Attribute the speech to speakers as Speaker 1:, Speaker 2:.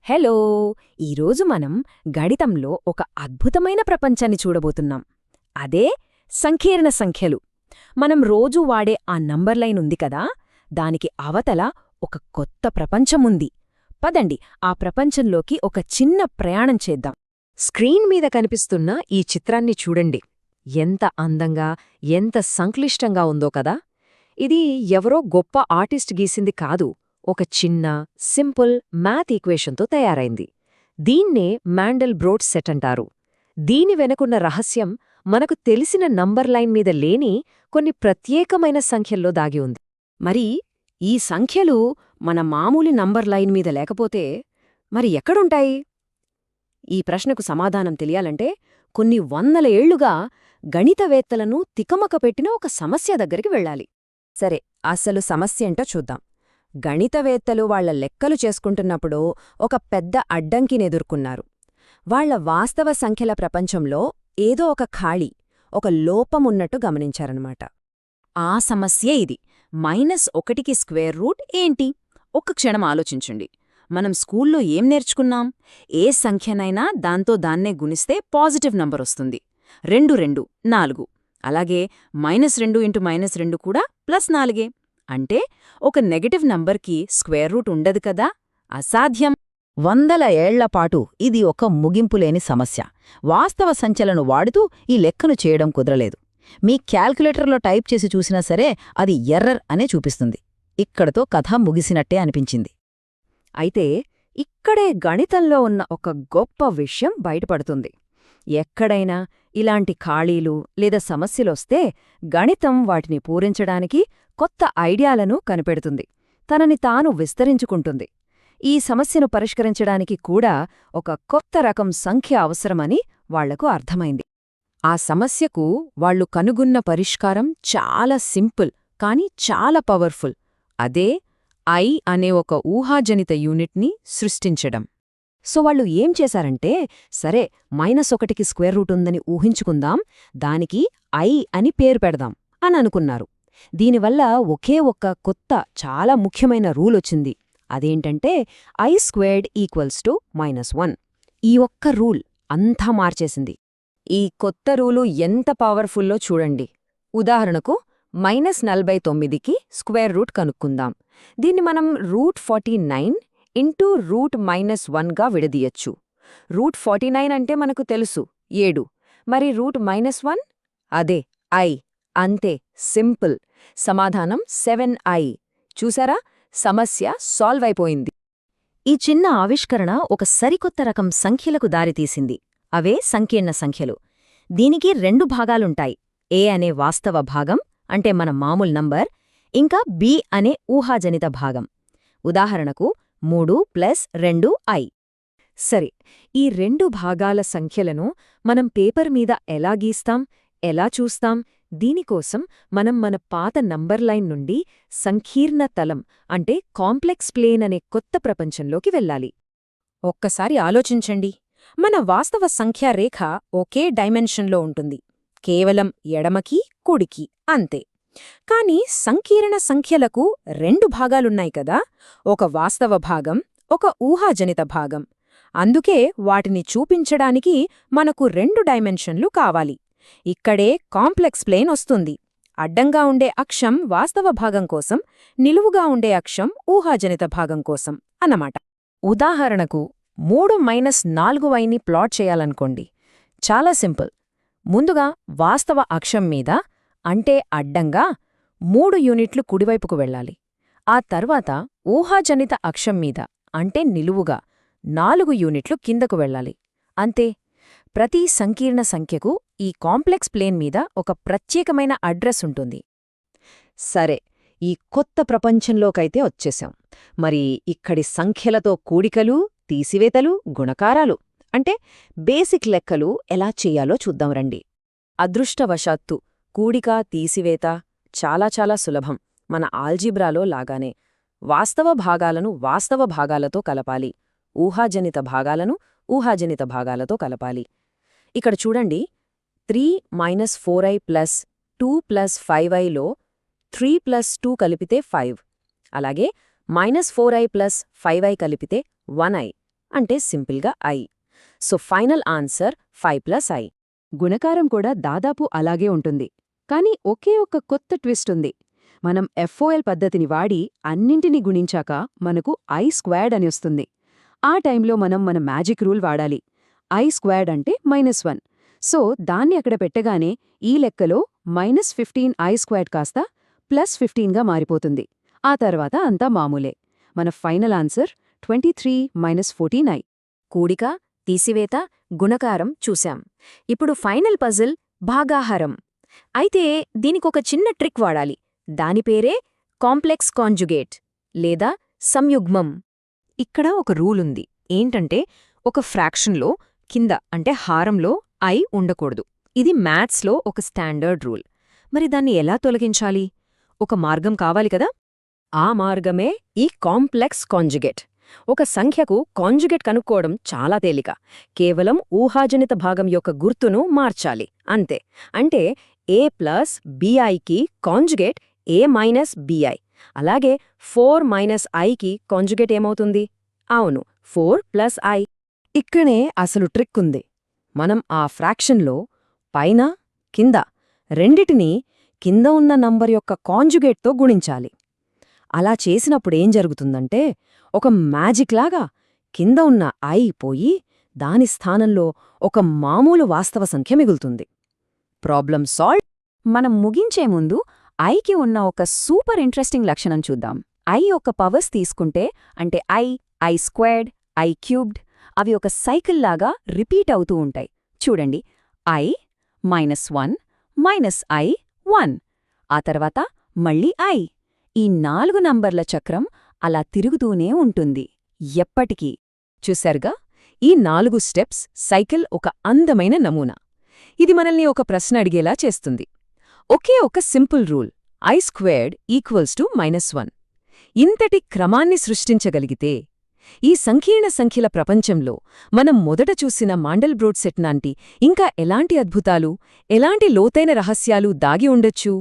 Speaker 1: Hello! ఈరోజు మనం గణితంలో ఒక అద్భుతమైన ప్రపంచాన్ని చూడబోతున్నాం. అదే సంకీర్ణ సంఖ్యలు. మనం రోజూ వాడే ఆ నంబర్ లైన్ ఉంది కదా, దానికి అవతల ఒక కొత్త ప్రపంచముంది. పదండి ఆ ప్రపంచంలోకి ఒక చిన్న ప్రయాణం చేద్దాం.
Speaker 2: స్క్రీన్ మీద కనిపిస్తున్న ఈ చిత్రాన్ని చూడండి. ఎంత అందంగా, ఎంత సంక్లిష్టంగా ఉందో కదా! ఇది ఎవరో గొప్ప ఆర్టిస్ట్ గీసింది కాదు. ఒక చిన్న, సింపుల్ మ్యాథ్ ఈక్వేషన్తో తయారైంది. దీన్నే మ్యాండెల్ బ్రోట్ సెట్ అంటారు. దీని వెనుకున్న రహస్యం మనకు తెలిసిన నంబర్ లైన్ మీద లేని కొన్ని ప్రత్యేకమైన సంఖ్యల్లో దాగి ఉంది.
Speaker 1: మరి ఈ సంఖ్యలు మన మామూలు నంబర్ లైన్ మీద లేకపోతే మరి ఎక్కడుంటాయి? ఈ ప్రశ్నకు సమాధానం తెలియాలంటే కొన్ని వందల ఏళ్లుగా గణితవేత్తలను తికమకపెట్టిన ఒక సమస్య దగ్గరికి వెళ్ళాలి. సరే, అసలు సమస్యేంటో చూద్దాం. గణితవేత్తలు వాళ్ల లెక్కలు చేసుకుంటున్నప్పుడు ఒక పెద్ద అడ్డంకినెదుర్కొన్నారు. వాళ్ల వాస్తవ సంఖ్యల ప్రపంచంలో ఏదో ఒక ఖాళీ, ఒక లోపమున్నట్టు గమనించారన్నమాట. ఆ సమస్యే ఇది. -1కి స్క్వేర్ రూట్ ఏంటి? ఒక్క క్షణం ఆలోచించండి. మనం స్కూల్లో ఏం నేర్చుకున్నాం? ఏ సంఖ్యనైనా దాంతో దాన్నే గుణిస్తే పాజిటివ్ నంబరొస్తుంది. 2 2 4. అలాగే -2 × -2 కూడా +4. అంటే ఒక నెగటివ్ నంబర్కి స్క్వేర్ రూట్ ఉండదు కదా? అసాధ్యం.
Speaker 3: వందల ఏళ్లపాటు ఇది ఒక ముగింపులేని సమస్య. వాస్తవ సంఖ్యలను వాడుతూ ఈ లెక్కను చేయడం కుదరలేదు. మీ క్యాల్కులేటర్లో టైప్ చేసి చూసినా సరే అది ఎర్రర్ అనే చూపిస్తుంది. ఇక్కడతో కథ ముగిసినట్టే అనిపించింది.
Speaker 1: అయితే ఇక్కడే గణితంలో ఉన్న ఒక గొప్ప విషయం బయటపడుతుంది. ఎక్కడైనా ఇలాంటి ఖాళీలు లేదా సమస్యలొస్తే గణితం వాటిని పూరించడానికి కొత్త ఐడియాలను కనిపెడుతుంది. తనని తాను విస్తరించుకుంటుంది. ఈ సమస్యను పరిష్కరించడానికి కూడా ఒక కొత్త రకం సంఖ్య అవసరమని వాళ్లకు అర్థమైంది. ఆ సమస్యకు వాళ్లు కనుగొన్న పరిష్కారం చాలా సింపుల్ కానీ చాలా పవర్ఫుల్. అదే ఐ అనే ఒక ఊహాజనిత యూనిట్ని సృష్టించడం. సో వాళ్ళు ఏం చేశారంటే, సరే -1కి స్క్వేర్ రూట్ ఉందని ఊహించుకుందాం, దానికి ఐ అని పేరు పెడదాం అని అనుకున్నారు. దీనివల్ల ఒకే ఒక్క కొత్త చాలా ముఖ్యమైన రూలొచ్చింది. అదేంటంటే I² = -1. ఈ ఒక్క రూల్ అంతా మార్చేసింది. ఈ కొత్త రూలు ఎంత పవర్ఫుల్లో చూడండి. ఉదాహరణకు -49కి స్క్వేర్ రూట్ కనుక్కుందాం. దీన్ని మనం √49 × √-1గా విడదీయచ్చు. √49 అంటే మనకు తెలుసు 7. మరి √-1? అదే I. అంతే, సింపుల్. సమాధానం 7i. చూసారా, సమస్య సాల్వ్ అయిపోయింది. ఈ చిన్న ఆవిష్కరణ ఒక సరికొత్త రకం సంఖ్యలకు దారితీసింది. అవే సంకీర్ణ సంఖ్యలు. దీనికి 2 భాగాలుంటాయి. A అనే వాస్తవ భాగం, అంటే మన మామూలు నంబర్, ఇంకా B అనే ఊహాజనిత భాగం. ఉదాహరణకు 3 + 2i. సరే, ఈ 2 భాగాల సంఖ్యలను మనం పేపర్ మీద ఎలా గీస్తాం, ఎలా చూస్తాం? దీనికోసం మనం మన పాత నంబర్ లైన్ నుండి సంకీర్ణ తలం అంటే కాంప్లెక్స్ ప్లేన్ అనే కొత్త ప్రపంచంలోకి వెళ్ళాలి. ఒక్కసారి ఆలోచించండి. మన వాస్తవ సంఖ్యా రేఖ ఒకే డైమెన్షన్లో ఉంటుంది, కేవలం ఎడమకి కుడికి అంతే. కాని సంకీర్ణ సంఖ్యలకు 2 భాగాలున్నాయి కదా, ఒక వాస్తవ భాగం, ఒక ఊహాజనిత భాగం. అందుకే వాటిని చూపించడానికి మనకు 2 డైమెన్షన్లు కావాలి. ఇక్కడే కాంప్లెక్స్ ప్లేన్ వస్తుంది. అడ్డంగా ఉండే అక్షం వాస్తవ భాగం కోసం, నిలువుగా ఉండే అక్షం ఊహాజనిత భాగం కోసం అన్నమాట. ఉదాహరణకు 3 - 4iని ప్లాట్ చేయాలనుకోండి. చాలా సింపుల్. ముందుగా వాస్తవ అక్షం మీద, అంటే అడ్డంగా 3 యూనిట్లు కుడివైపుకు వెళ్ళాలి. ఆ తర్వాత ఊహాజనిత అక్షం మీద, అంటే నిలువుగా 4 యూనిట్లు కిందకు వెళ్ళాలి. అంతే. ప్రతి సంకీర్ణ సంఖ్యకు ఈ కాంప్లెక్స్ ప్లేన్ మీద ఒక ప్రత్యేకమైన అడ్రస్ ఉంటుంది. సరే, ఈ కొత్త ప్రపంచంలోకైతే వచ్చేశాం. మరి ఇక్కడి సంఖ్యలతో కూడికలు, తీసివేతలు, గుణకారాలు, అంటే బేసిక్ లెక్కలు ఎలా చెయ్యాలో చూద్దాం రండి. అదృష్టవశాత్తు కూడిక, తీసివేత చాలా చాలా సులభం. మన ఆల్జీబ్రాలో లాగానే వాస్తవ భాగాలను వాస్తవ భాగాలతో కలపాలి, ఊహాజనిత భాగాలను ఊహాజనిత భాగాలతో కలపాలి. ఇక్కడ చూడండి, 3 - 4i + 2 + 5iలో 3 + 2 కలిపితే 5. అలాగే -4i + 5i కలిపితే 1i. అంటే సింపుల్గా I. So final answer 5+i.
Speaker 2: గుణకారం కూడా దాదాపు అలాగే ఉంటుంది. కానీ ఒకే ఒక్క కొత్త ట్విస్ట్ ఉంది. మనం FOL పద్ధతిని వాడి అన్నింటినీ గుణించాక మనకు i² అని వస్తుంది. ఆ టైంలో మనం మన మ్యాజిక్ రూల్ వాడాలి. i² అంటే -1. సో దాన్ని అక్కడ పెట్టగానే ఈ లెక్కలో -15i² కాస్త +15గా మారిపోతుంది. ఆ తర్వాత అంతా మామూలే. మన ఫైనల్ ఆన్సర్ 23 - 14i.
Speaker 1: కూడిక, తీసివేత, గుణకారం చూశాం. ఇప్పుడు ఫైనల్ పజిల్ భాగాహారం. అయితే దీనికొక చిన్న ట్రిక్ వాడాలి. దాని పేరే కాంప్లెక్స్ కాంజుగేట్ లేదా సంయుగ్మం. ఇక్కడ ఒక రూల్ ఉంది. ఏంటంటే ఒక ఫ్రాక్షన్లో కింద అంటే హారంలో ఐ ఉండకూడదు. ఇది మ్యాథ్స్లో ఒక స్టాండర్డ్ రూల్. మరి దాన్ని ఎలా తొలగించాలి? ఒక మార్గం కావాలి కదా. ఆ మార్గమే ఈ కాంప్లెక్స్ కాంజుగేట్. ఒక సంఖ్యకు కాంజుగేట్ కనుక్కోవడం చాలా తేలిక. కేవలం ఊహాజనిత భాగం యొక్క గుర్తును మార్చాలి అంతే. అంటే a+biకి కాంజుగేట్ a-bi. అలాగే 4-iకి కాంజుగేట్ ఏమవుతుంది? అవును, 4+i. ఇక్కడే అసలు ట్రిక్ ఉంది. మనం ఆ ఫ్రాక్షన్లో పైన, కింద రెండిటినీ కింద ఉన్న నంబర్ యొక్క కాంజుగేట్తో గుణించాలి. అలా చేసినప్పుడేం జరుగుతుందంటే ఒక మ్యాజిక్లాగా కింద ఉన్న ఐ పోయి దాని స్థానంలో ఒక మామూలు వాస్తవ సంఖ్య మిగులుతుంది. Problem solve. మనం ముగించే ముందు ఐకి ఉన్న ఒక సూపర్ ఇంట్రెస్టింగ్ లక్షణం చూద్దాం. ఐ యొక్క పవర్స్ తీసుకుంటే అంటే i², i³ అవి ఒక సైకిల్ లాగా రిపీట్ అవుతూ ఉంటాయి. చూడండి, i -1 -i 1. ఆ తర్వాత మళ్ళీ i. ఈ 4 నంబర్ల చక్రం అలా తిరుగుతూనే ఉంటుంది ఎప్పటికీ. చూశారుగా, ఈ 4 స్టెప్స్ సైకిల్ ఒక అందమైన నమూనా. ఇది మనల్ని ఒక ప్రశ్న అడిగేలా చేస్తుంది. ఒకే ఒక సింపుల్ రూల్, i² = -1. ఇంతటి క్రమాన్ని సృష్టించగలిగితే ఈ సంకీర్ణ సంఖ్యల ప్రపంచంలో మనం మొదట చూసిన మాండెల్బ్రోట్ సెట్ లాంటి ఇంకా ఎలాంటి అద్భుతాలు, ఎలాంటి లోతైన రహస్యాలు దాగి ఉండొచ్చు?